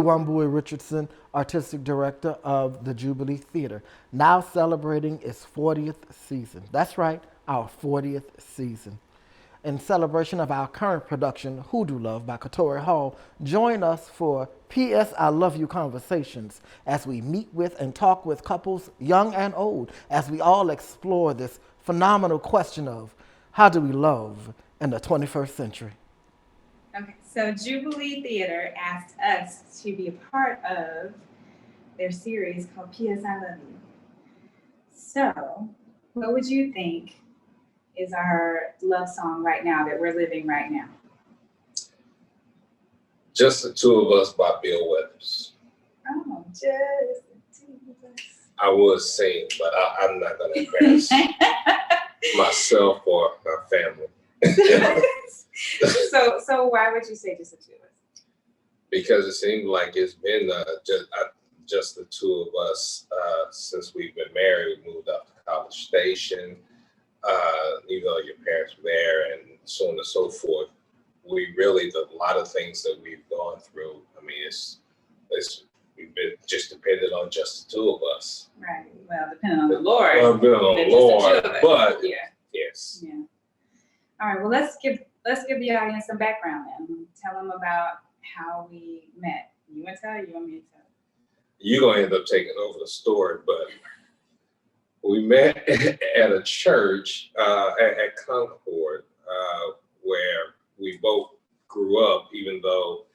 Wambui Richardson, Artistic Director of the Jubilee Theatre, now celebrating its 40th season. That's right, our 40th season. In celebration of our current production, HooDoo Love by Katori Hall, join us for P.S. I Love You conversations as we meet with and talk with couples young and old as we all explore this phenomenal question of how do we love in the 21st century? Okay, so Jubilee Theatre asked us to be a part of their series called P.S. I Love You. So, what would you think is our love song right now that we're living right now? Just the Two of Us by Bill Withers. Oh, just the two of us. I would sing, but I'm not going to embarrass myself or my family. So why would you say just the two of us? Because it seems like it's been just the two of us since we've been married. We moved up to College Station. Your parents were there, and so on and so forth. We really, a lot of things that we've gone through. I mean, we've been just dependent on just the two of us. Right. Well, depending on the Lord. Depending on the Lord, but yeah. Yes. Yeah. All right. Well, let's give the audience some background then. Tell them about how we met. You want to tell? You want me to tell? You're gonna end up taking over the story, but we met at a church at Concord, where we both grew up, even though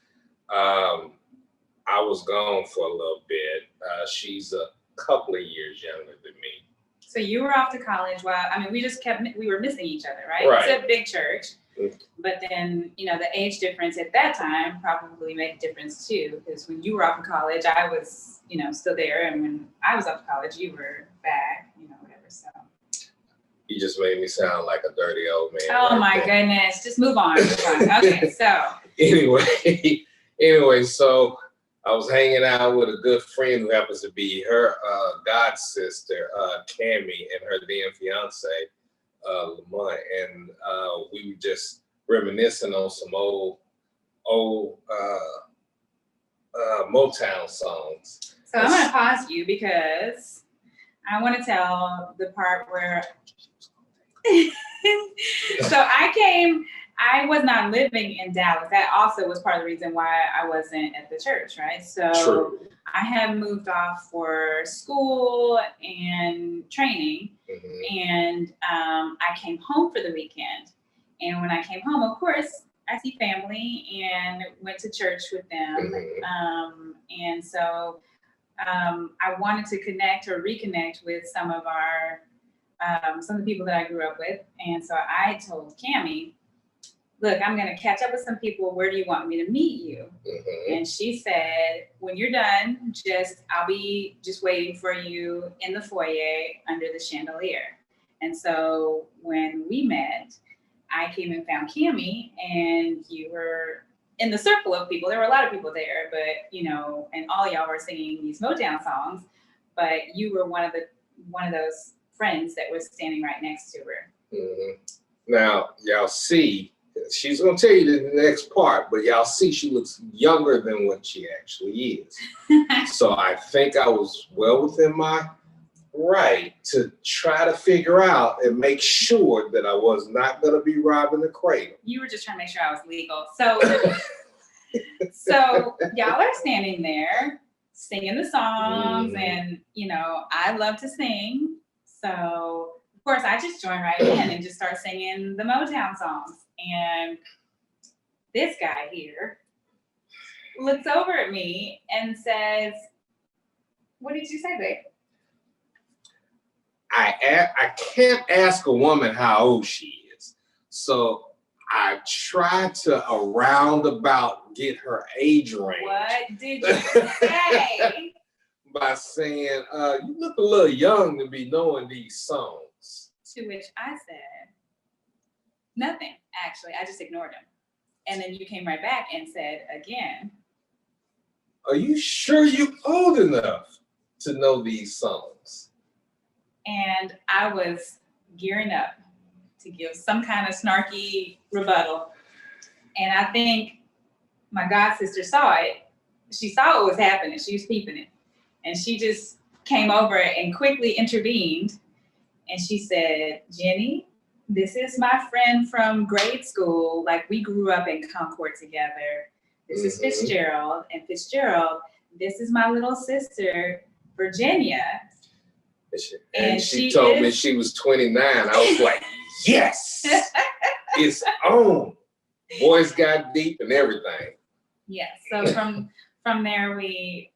I was gone for a little bit. She's a couple of years younger than me. So you were off to college while, we were missing each other, right? Right. It's a big church. Mm-hmm. But then, the age difference at that time probably made a difference too, because when you were off to college, I was, still there. And when I was off to college, you were back, whatever, so. You just made me sound like a dirty old man. Oh my goodness. Just move on. Okay, so. Anyway, so I was hanging out with a good friend who happens to be her god sister, Cammie, and her then fiance, Lamont, and we were just reminiscing on some old Motown songs. So I'm going to pause you because I want to tell the part where. So I was not living in Dallas. That also was part of the reason why I wasn't at the church, right? So True. I had moved off for school and training, mm-hmm. and I came home for the weekend. And when I came home, of course, I see family and went to church with them. Mm-hmm. And so I wanted to connect or reconnect with some of the people that I grew up with. And so I told Cammie, look, I'm going to catch up with some people. Where do you want me to meet you? Mm-hmm. And she said, when you're done, I'll be just waiting for you in the foyer under the chandelier. And so when we met, I came and found Cammie, and you were in the circle of people. There were a lot of people there, but, and all y'all were singing these Motown songs, but you were one of those friends that was standing right next to her. Mm-hmm. Now, y'all see, she's going to tell you the next part, but y'all see she looks younger than what she actually is. So I think I was well within my right to try to figure out and make sure that I was not going to be robbing the cradle. You were just trying to make sure I was legal. So, y'all are standing there singing the songs, mm-hmm. and, I love to sing. So, of course, I just joined right in and just start singing the Motown songs. And this guy here looks over at me and says, what did you say, babe? I can't ask a woman how old she is. So I tried to roundabout get her age range. What did you say? By saying, you look a little young to be knowing these songs. To which I said, nothing, actually. I just ignored him. And then you came right back and said again, are you sure you're old enough to know these songs? And I was gearing up to give some kind of snarky rebuttal. And I think my god sister saw it she saw what was happening. She was peeping it. And she just came over and quickly intervened. And she said, Jenny, this is my friend from grade school. Like, we grew up in Concord together. This is Fitzgerald. And Fitzgerald, this is my little sister, Virginia. And she told me she was 29. I was like, yes, it's on. Voice got deep and everything. Yeah. So from there we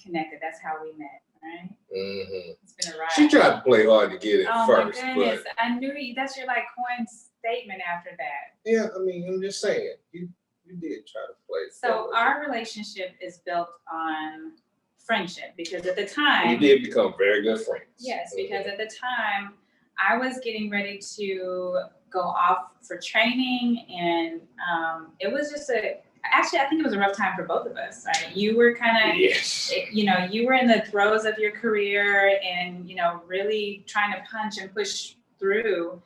connected. That's how we met, right? It's been a ride. She tried to play hard to get it first. Oh my goodness! But I knew you. That's your like coin statement after that. Yeah, I mean, I'm just saying, you did try to play. So our relationship is built on friendship, because at the time we did become very good friends. Yes, because at the time I was getting ready to go off for training, and it was just actually I think it was a rough time for both of us, right? You were kind of, yes, you were in the throes of your career and, really trying to punch and push through.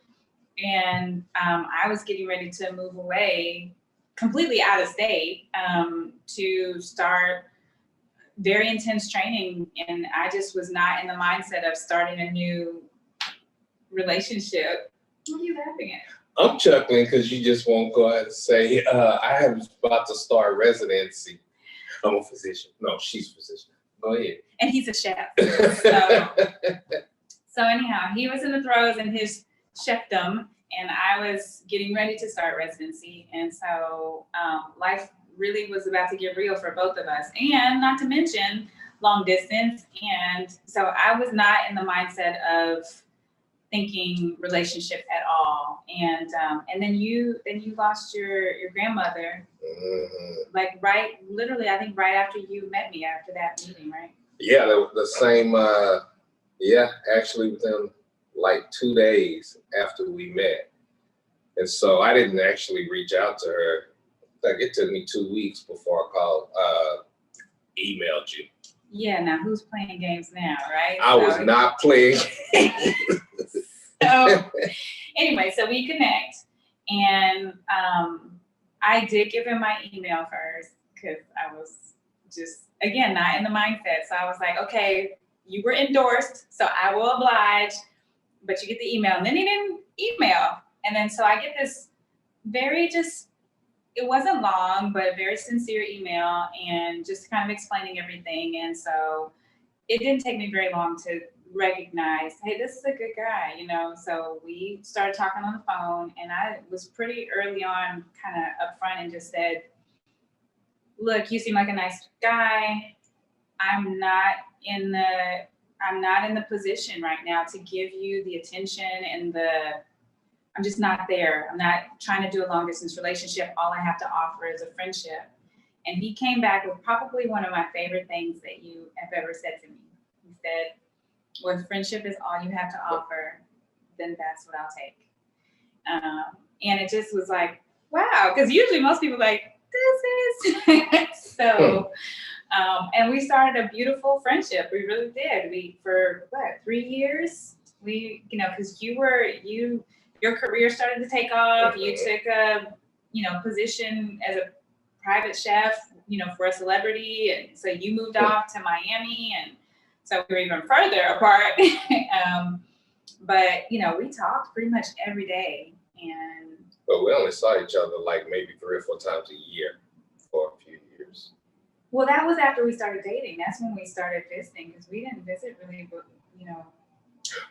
And I was getting ready to move away completely out of state to start very intense training. And I just was not in the mindset of starting a new relationship. What are you laughing at? I'm chuckling because you just won't go ahead and say, I was about to start residency. I'm a physician. No, she's a physician. Go ahead. And he's a chef. So anyhow, he was in the throes in his chefdom, and I was getting ready to start residency. And so life really was about to get real for both of us, and not to mention long distance. And so I was not in the mindset of thinking relationship at all. And then you lost your grandmother, like literally, I think right after you met me, after that meeting, right? Yeah, the same, actually within like 2 days after we met. And so I didn't actually reach out to her. Like, it took me 2 weeks before I emailed you. Yeah, now who's playing games now, right? I was not playing games. So anyway, so we connect, and I did give him my email first because I was just, again, not in the mindset. So I was like, okay, you were endorsed, so I will oblige, but you get the email. And then he didn't email. And then so I get this very it wasn't long, but a very sincere email, and just kind of explaining everything. And so it didn't take me very long to recognize, hey, this is a good guy, So we started talking on the phone, and I was pretty early on kind of upfront and just said, look, you seem like a nice guy. I'm not in the position right now to give you the attention and I'm just not there. I'm not trying to do a long distance relationship. All I have to offer is a friendship. And he came back with probably one of my favorite things that you have ever said to me. He said, well, if friendship is all you have to offer, then that's what I'll take. And it just was like, wow, because usually most people are like, this is. So, and we started a beautiful friendship. We really did. For 3 years, because your career started to take off. You took a, position as a private chef, for a celebrity. And so you moved off to Miami, and so we were even further apart. But, we talked pretty much every day. But we only saw each other like maybe 3 or 4 times a year for a few years. Well, that was after we started dating. That's when we started visiting, because we didn't visit really,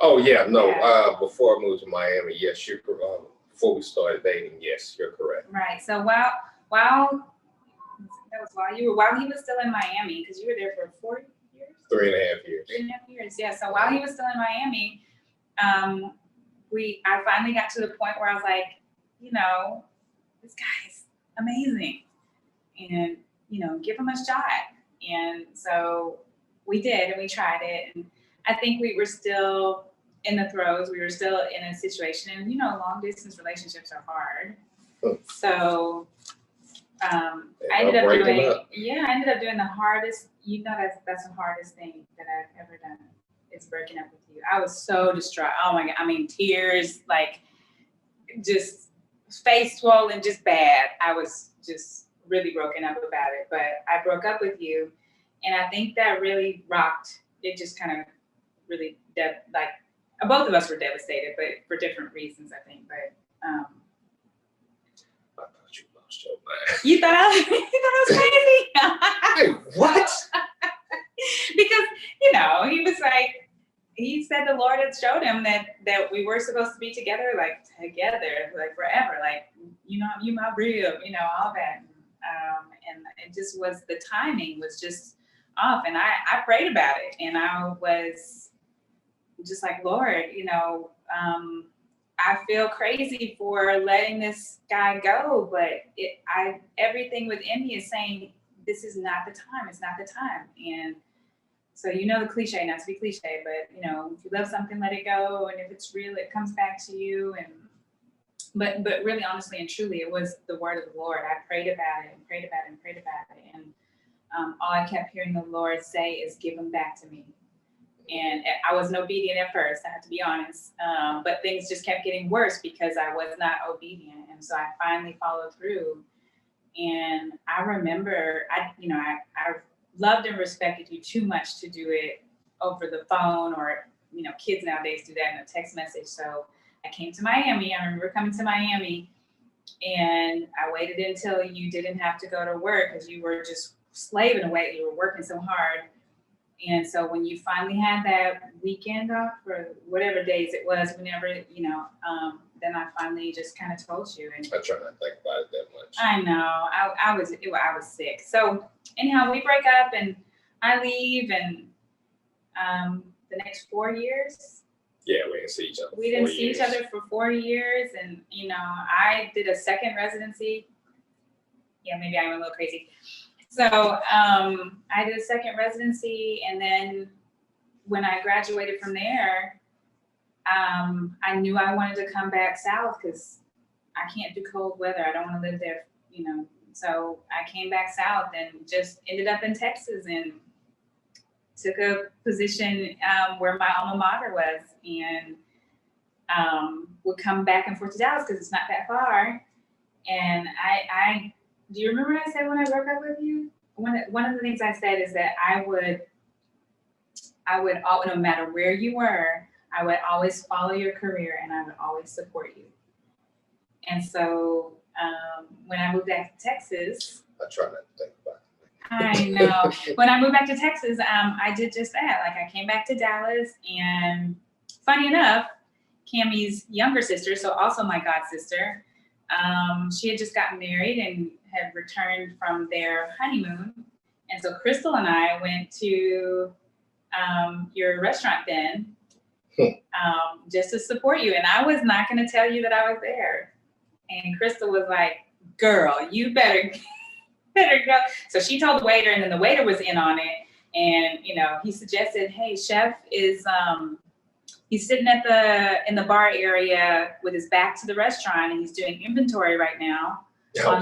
Oh, yeah, no. Yeah. Before I moved to Miami, yes, you're correct. Before we started dating, yes, you're correct. Right. So while he was still in Miami, because you were there for 4 years? 3.5 years. 3.5 years, yeah. So while he was still in Miami, I finally got to the point where I was like, this guy's amazing, and give him a shot. And so we did, and we tried it, and I think we were still in the throes. We were still in a situation, and long distance relationships are hard. So I ended up doing the hardest. That's the hardest thing that I've ever done. It's breaking up with you. I was so distraught. Oh my God! I mean, tears, like just face swollen, just bad. I was just really broken up about it, but I broke up with you, and I think that really rocked. It just kind of really both of us were devastated, but for different reasons, I think. But I thought you lost your mind. you thought I was crazy? Hey, what? Because he was like, he said the Lord had showed him that we were supposed to be together forever, you my rib, all that. And it just was, the timing was just off, and I prayed about it, and I was just like, Lord, I feel crazy for letting this guy go, but everything within me is saying, this is not the time. It's not the time. And so, the cliche, not to be cliche, but if you love something, let it go. And if it's real, it comes back to you. But really, honestly and truly, it was the word of the Lord. I prayed about it and prayed about it and prayed about it. And all I kept hearing the Lord say is, give him back to me. And I wasn't obedient at first, I have to be honest. But things just kept getting worse because I was not obedient. And so I finally followed through. And I remember, I loved and respected you too much to do it over the phone, or, kids nowadays do that in a text message. So I came to Miami. I remember coming to Miami, and I waited until you didn't have to go to work because you were just slaving away. You were working so hard. And so when you finally had that weekend off, or whatever days it was, whenever, then I finally just kind of told you. And I try not to think about it that much. I know, I was sick. So anyhow, we break up and I leave, and the next 4 years. Yeah, we didn't see each other. We didn't see each other for 4 years, and I did a second residency. Yeah, maybe I'm a little crazy. So I did a second residency, and then when I graduated from there, I knew I wanted to come back south because I can't do cold weather. I don't want to live there, So I came back south and just ended up in Texas and took a position where my alma mater was, and would come back and forth to Dallas because it's not that far. And I do you remember what I said when I broke up with you? One of the things I said is that I would, no matter where you were, I would always follow your career and I would always support you. And so when I moved back to Texas, I try not to think about it. I know. When I moved back to Texas, I did just that. Like, I came back to Dallas, and funny enough, Cammie's younger sister, so also my god sister, she had just gotten married and had returned from their honeymoon. And so Crystal and I went to your restaurant then, just to support you. And I was not going to tell you that I was there. And Crystal was like, girl, you better go. So she told the waiter, and then the waiter was in on it. And, he suggested, hey, chef is, he's sitting in the bar area with his back to the restaurant, and he's doing inventory right now on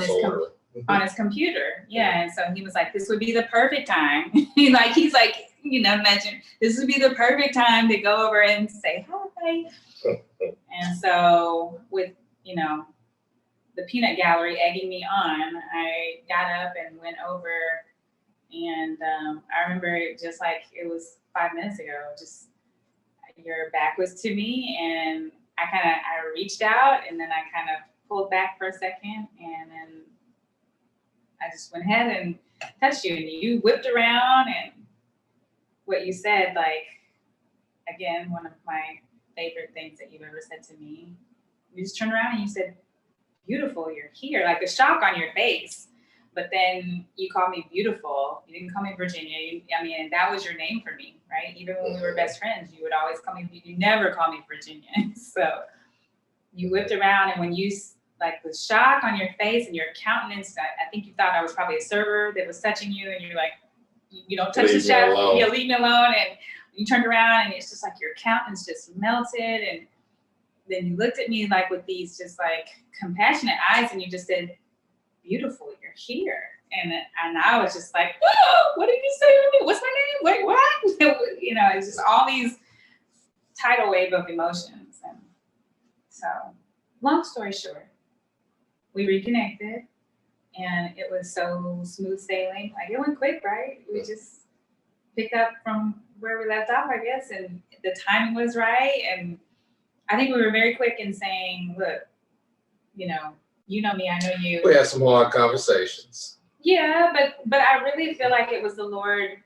his computer. Yeah. And so he was like, this would be the perfect time. he's like, imagine this would be the perfect time to go over and say hi. And so with, the peanut gallery egging me on, I got up and went over, and I remember it just like it was 5 minutes ago, just your back was to me, and I reached out, and then I kind of pulled back for a second, and then I just went ahead and touched you, and you whipped around, and what you said, like, again, one of my favorite things that you've ever said to me, you just turned around and you said, beautiful, you're here, like a shock on your face. But then you called me beautiful. You didn't call me Virginia. That was your name for me, right? Even when we were best friends, you would always call me, you never call me Virginia. So you whipped around, and when you, like, the shock on your face and your countenance, I think you thought I was probably a server that was touching you, and you're like, you don't touch the chef, you leave me alone. And you turned around, and it's just like your countenance just melted, and then you looked at me like with these just like compassionate eyes, and you just said, beautiful, you're here. And I was just like, whoa, what did you say to me? What's my name? Wait, what? It's just all these tidal wave of emotions. And so, long story short, we reconnected. And it was so smooth sailing. Like, it went quick, right? We just picked up from where we left off, I guess, and the timing was right. And I think we were very quick in saying, look, you know me, I know you. We had some hard conversations. Yeah, but I really feel like it was the Lord,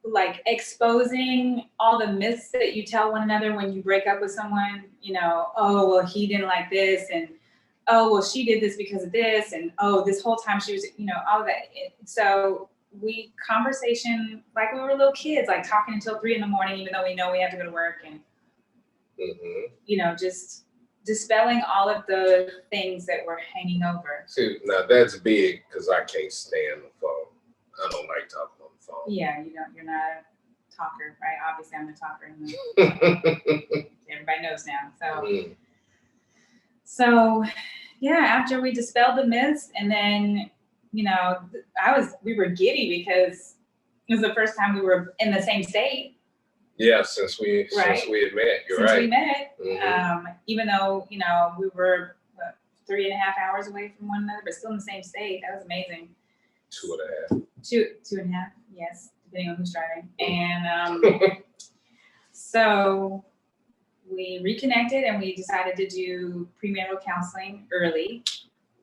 like, exposing all the myths that you tell one another when you break up with someone. Oh, well, he didn't like this, and oh, well, she did this because of this, and oh, this whole time she was, all of that. So we conversation like we were little kids, like talking until 3 a.m, even though we know we have to go to work, and just dispelling all of the things that were hanging over. See, now that's big because I can't stand the phone. I don't like talking on the phone. Yeah, you're not a talker, right? Obviously, I'm a talker. Everybody knows now. So yeah, after we dispelled the myths, and then, we were giddy because it was the first time we were in the same state. Yeah, since we had met, Since we met, even though, we were 3.5 hours away from one another, but still in the same state. That was amazing. 2.5. 2.5, yes, depending on who's driving. And so we reconnected, and we decided to do premarital counseling early.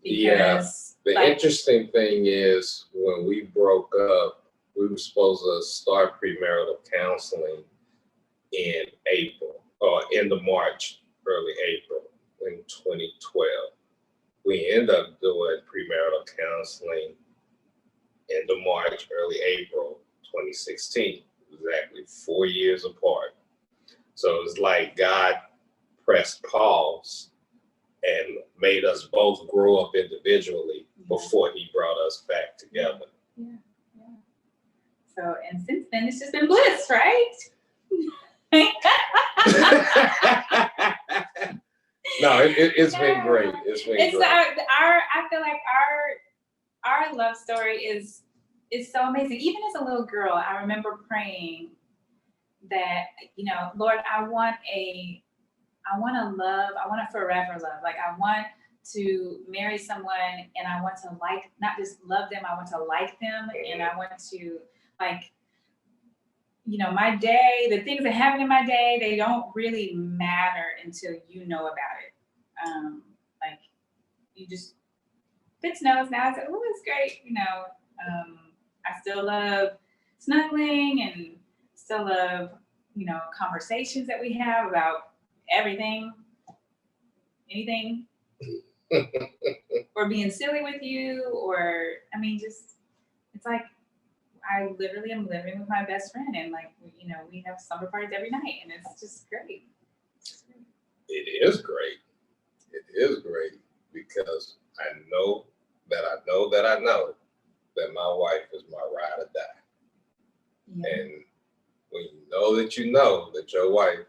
Because, the interesting thing is, when we broke up, we were supposed to start premarital counseling in April, or end of March, early April in 2012. We ended up doing premarital counseling end of March, early April 2016, exactly 4 years apart. So it was like God pressed pause and made us both grow up individually before he brought us back together. Yeah. So, and since then, it's just been bliss, right? No, it's been great. It's been great. I feel like our love story is so amazing. Even as a little girl, I remember praying that, Lord, I want a forever love. Like, I want to marry someone, and I want to, like, not just love them, I want to like them, and I want to, like, my day, the things that happen in my day, they don't really matter until you know about it. Like, you just, Fitz knows now. I said, oh, it's great. I still love snuggling, and still love, conversations that we have about everything, anything, or being silly with you, or, it's like, I literally am living with my best friend, and, like, we have slumber parties every night, and it's just great. It is great. It is great because I know that my wife is my ride or die. Yeah. And when you know that your wife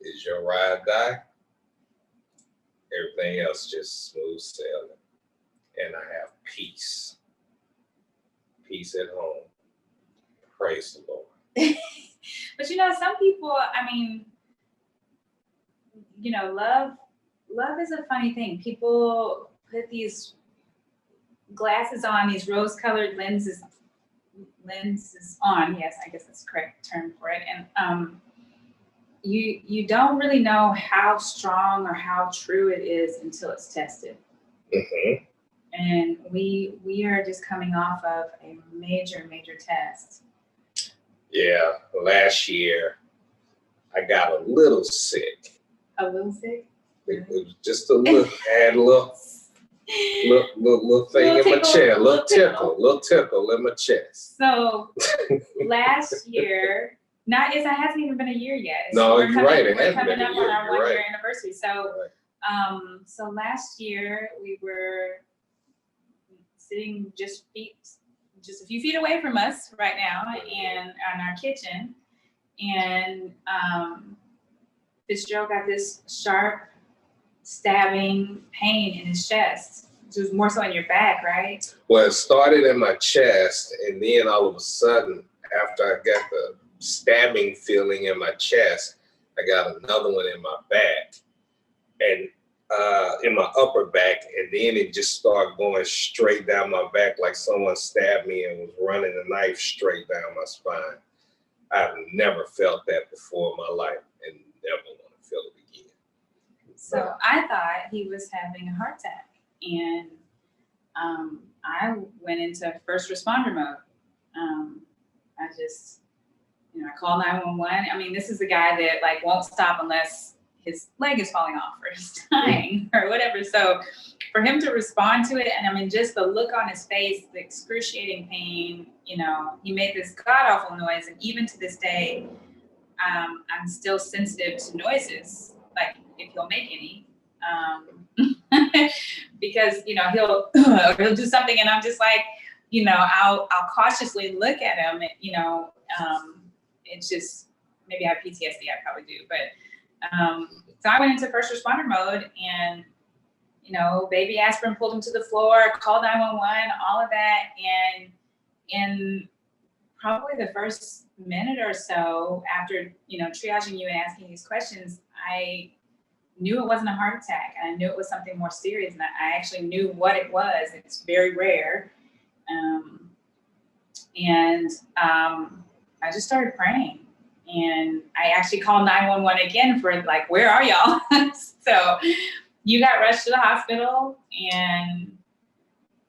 is your ride or die, everything else just smooth sailing. And I have peace. Peace at home. Praise the Lord. But some people, love is a funny thing. People put these glasses on, these rose-colored lenses on. Yes, I guess that's the correct term for it. And you don't really know how strong or how true it is until it's tested. Mm-hmm. And we are just coming off of a major test. Yeah, last year I got a little sick. A little sick? It was just a little, had a little thing in my chest, little tickle in my chest. So last year, it hasn't even been a year yet. No, you're right. It We're hasn't been coming a up year. on our You're 1 right. year anniversary. So, Right. So last year we were sitting just a few feet away from us right now, and in our kitchen, and Fitzgerald got this sharp stabbing pain in his chest. It was more so in your back, right? Well, it started in my chest, and then all of a sudden, after I got the stabbing feeling in my chest, I got another one in my back. And in my upper back, and then it just started going straight down my back like someone stabbed me and was running a knife straight down my spine. I've never felt that before in my life and never want to feel it again. So I thought he was having a heart attack, and I went into first responder mode. I just, I called 911. I mean, this is a guy that like won't stop unless his leg is falling off or he's dying or whatever. So for him to respond to it, and I mean, just the look on his face, the excruciating pain, he made this god awful noise. And even to this day, I'm still sensitive to noises, like if he'll make any, because, he'll do something and I'm just like, I'll cautiously look at him, it's just, maybe I have PTSD, I probably do, but, so I went into first responder mode and, baby aspirin, pulled him to the floor, called 911, all of that. And in probably the first minute or so after, triaging you and asking these questions, I knew it wasn't a heart attack, and I knew it was something more serious, and I actually knew what it was. It's very rare. I just started praying, and I actually called 911 again for like, where are y'all? So you got rushed to the hospital, and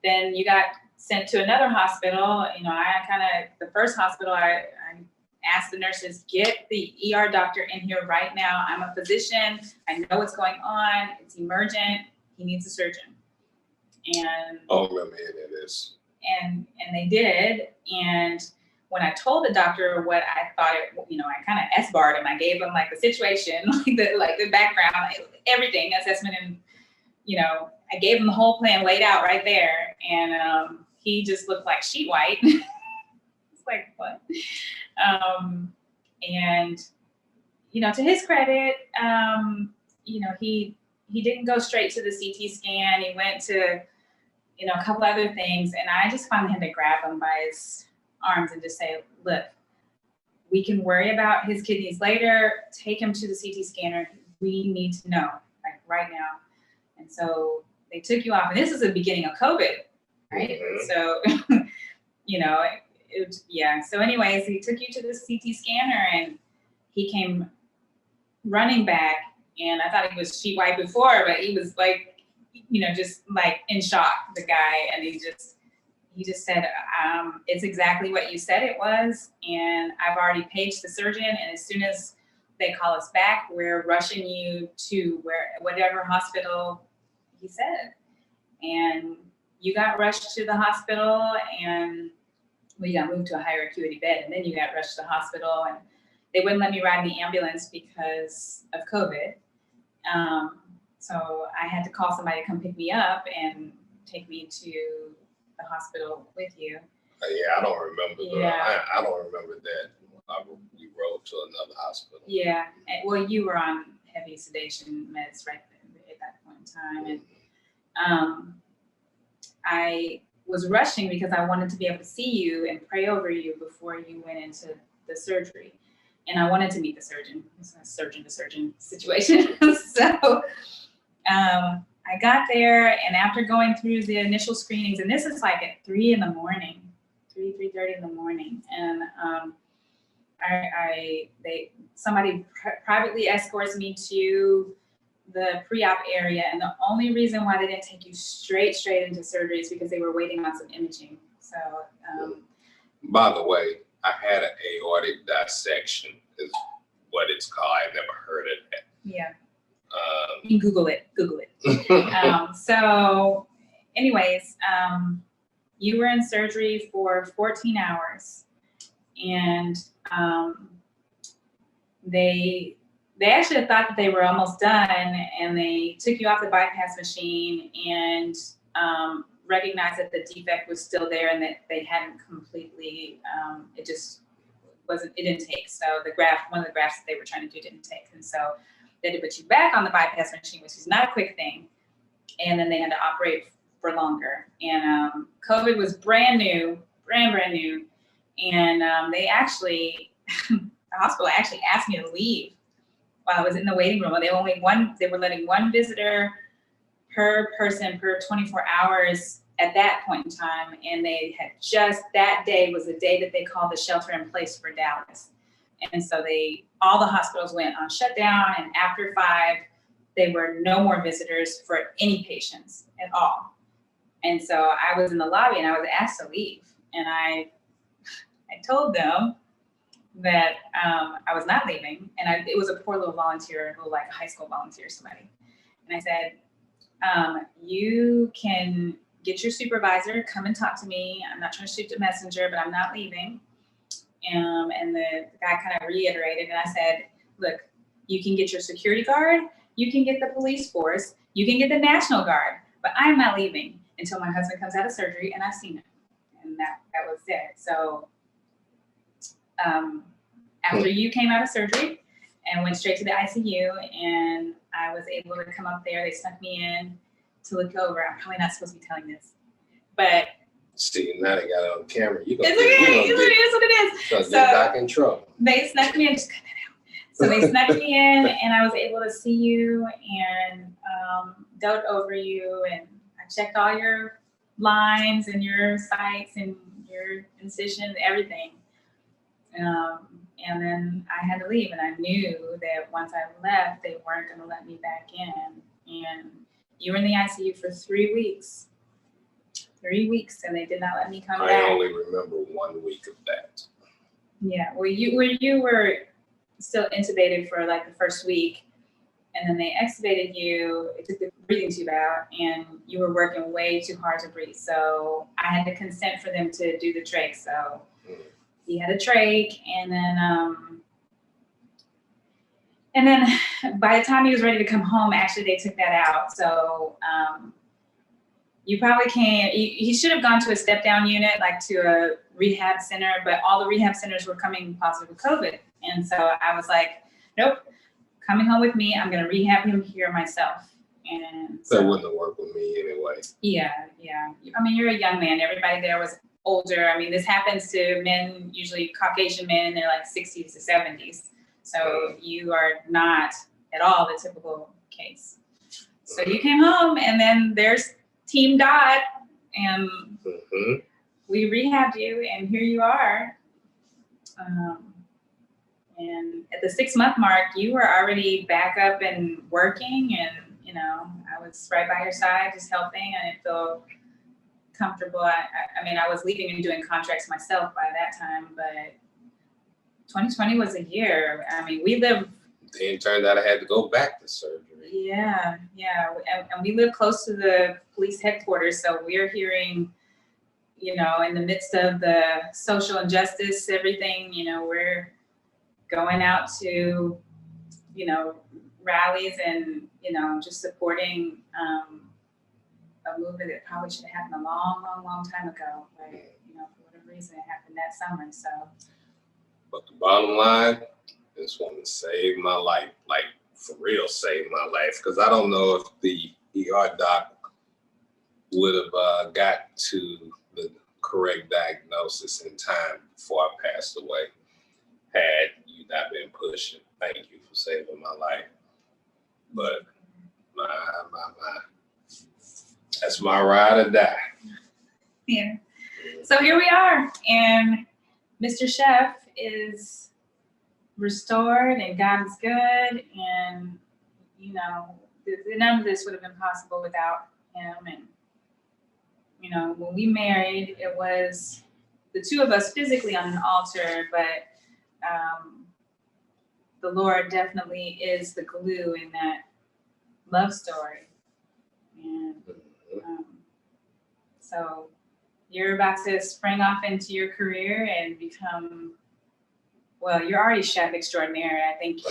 then you got sent to another hospital. The first hospital, I asked the nurses, get the ER doctor in here right now. I'm a physician. I know what's going on. It's emergent. He needs a surgeon. And I remember hearing this. And they did. And when I told the doctor what I thought I kind of S-barred him. I gave him like the situation, like the background, everything, assessment, and I gave him the whole plan laid out right there. And he just looked like sheet white. It's like, what? And to his credit, he didn't go straight to the CT scan. He went to a couple other things, and I just finally had to grab him by his arms and just say, look, we can worry about his kidneys later. Take him to the CT scanner. We need to know, like right now. And so they took you off, and this is the beginning of COVID, right? Mm-hmm. So, yeah. So anyways, he took you to the CT scanner, and he came running back, and I thought he was sheet white before, but he was like, just like in shock, the guy. And he just said, it's exactly what you said it was. And I've already paged the surgeon. And as soon as they call us back, we're rushing you to whatever hospital he said. And you got rushed to the hospital, and we got moved to a higher acuity bed. And then you got rushed to the hospital, and they wouldn't let me ride in the ambulance because of COVID. So I had to call somebody to come pick me up and take me to the hospital with you. Yeah, I don't remember. I don't remember that. We rode to another hospital. Yeah. Well, you were on heavy sedation meds right at that point in time. And I was rushing because I wanted to be able to see you and pray over you before you went into the surgery. And I wanted to meet the surgeon. It's a surgeon to surgeon situation. So I got there, and after going through the initial screenings, and this is like at 3:30 in the morning, and somebody privately escorts me to the pre-op area, and the only reason why they didn't take you straight into surgery is because they were waiting on some imaging. So by the way, I had an aortic dissection is what it's called. I've never heard of that. Yeah. You can Google it. So anyways, you were in surgery for 14 hours, and they actually thought that they were almost done, and they took you off the bypass machine and recognized that the defect was still there and that they hadn't completely, it didn't take. So one of the grafts that they were trying to do didn't take. And so they had to put you back on the bypass machine, which is not a quick thing. And then they had to operate for longer. And COVID was brand new. And the hospital actually asked me to leave while I was in the waiting room. They were letting one visitor per person per 24 hours at that point in time. And they had just, that day was the day that they called the shelter in place for Dallas. And so all the hospitals went on shutdown, and after 5, they were no more visitors for any patients at all. And so I was in the lobby and I was asked to leave. And I told them that I was not leaving. And it was a poor little volunteer, like a high school volunteer, somebody. And I said, you can get your supervisor, come and talk to me. I'm not trying to shoot the messenger, but I'm not leaving. And the guy kind of reiterated, and I said, look, you can get your security guard, you can get the police force, you can get the National Guard, but I'm not leaving until my husband comes out of surgery and I've seen him. And that was it. So after you came out of surgery and went straight to the ICU, and I was able to come up there, they snuck me in to look over. I'm probably not supposed to be telling this, but see, now they got it on camera. It's okay. It's what it is. So get back in trouble. They snuck me in. Just cut that out. So they snuck me in, and I was able to see you and dote over you, and I checked all your lines and your sites and your incisions, everything. And then I had to leave, and I knew that once I left, they weren't going to let me back in. And you were in the ICU for 3 weeks. 3 weeks, and they did not let me come back. I only remember 1 week of that. Yeah, well, you were still intubated for like the first week, and then they extubated you. It took the breathing tube out, and you were working way too hard to breathe. So I had to consent for them to do the trach. So he had a trach, and then by the time he was ready to come home, actually they took that out. So you probably can't. He should have gone to a step-down unit, like to a rehab center, but all the rehab centers were coming positive with COVID. And so I was like, nope, coming home with me. I'm going to rehab him here myself. And so, that wouldn't have worked with me anyway. Yeah. I mean, you're a young man. Everybody there was older. I mean, this happens to men, usually Caucasian men. They're like 60s to 70s. So you are not at all the typical case. So you came home, and then there's Team Dot, and we rehabbed you, and here you are. And at the 6-month mark, you were already back up and working, and I was right by your side, just helping. I didn't feel comfortable. I mean, I was leaving and doing contracts myself by that time, but 2020 was a year. I mean, we lived. Then it turned out I had to go back to surgery. Yeah. And we live close to the police headquarters, so we're hearing, in the midst of the social injustice, everything, we're going out to, rallies and, just supporting a movement that probably should have happened a long time ago. But, for whatever reason, it happened that summer. So. But the bottom line, this woman saved my life, like for real saved my life. Because I don't know if the ER doc would have got to the correct diagnosis in time before I passed away had you not been pushing. Thank you for saving my life. But my. That's my ride or die. Yeah. So here we are, and Mr. Chef is restored, and God is good, and none of this would have been possible without him. And when we married, it was the two of us physically on an altar, but the Lord definitely is the glue in that love story. And so you're about to spring off into your career and become, well, you're already chef extraordinaire. I think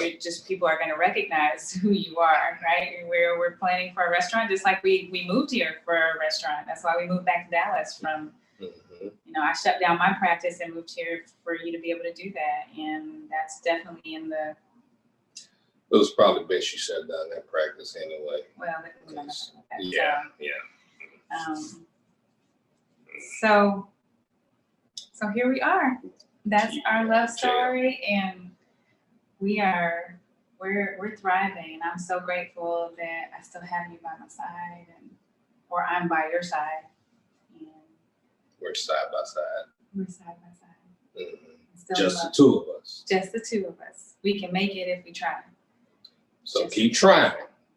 people are going to recognize who you are, right? We're planning for a restaurant, just like we moved here for a restaurant. That's why we moved back to Dallas from, I shut down my practice and moved here for you to be able to do that. And that's definitely in the. It was probably best you shut down that practice anyway. Well, yeah. So here we are. That's our love story, and we are we're thriving. I'm so grateful that I still have you by my side, or I'm by your side, and We're side by side. we're side by side. Mhm. Still Just the love. two of us. Just the two of us. We can make it if we try. So Just- keep trying.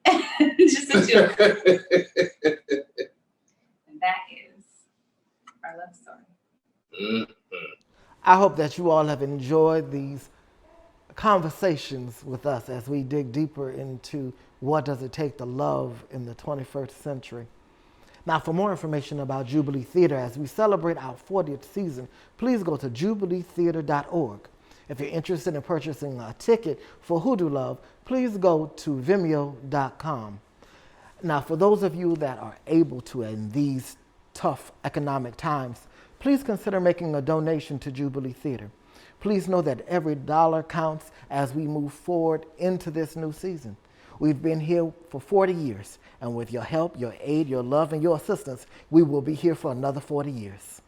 Just the two of us. And that is our love story. Mhm. I hope that you all have enjoyed these conversations with us as we dig deeper into what does it take to love in the 21st century. Now, for more information about Jubilee Theatre as we celebrate our 40th season, please go to jubileetheater.org. If you're interested in purchasing a ticket for HooDoo Love, please go to vimeo.com. Now, for those of you that are able to in these tough economic times, please consider making a donation to Jubilee Theatre. Please know that every dollar counts as we move forward into this new season. We've been here for 40 years, and with your help, your aid, your love, and your assistance, we will be here for another 40 years.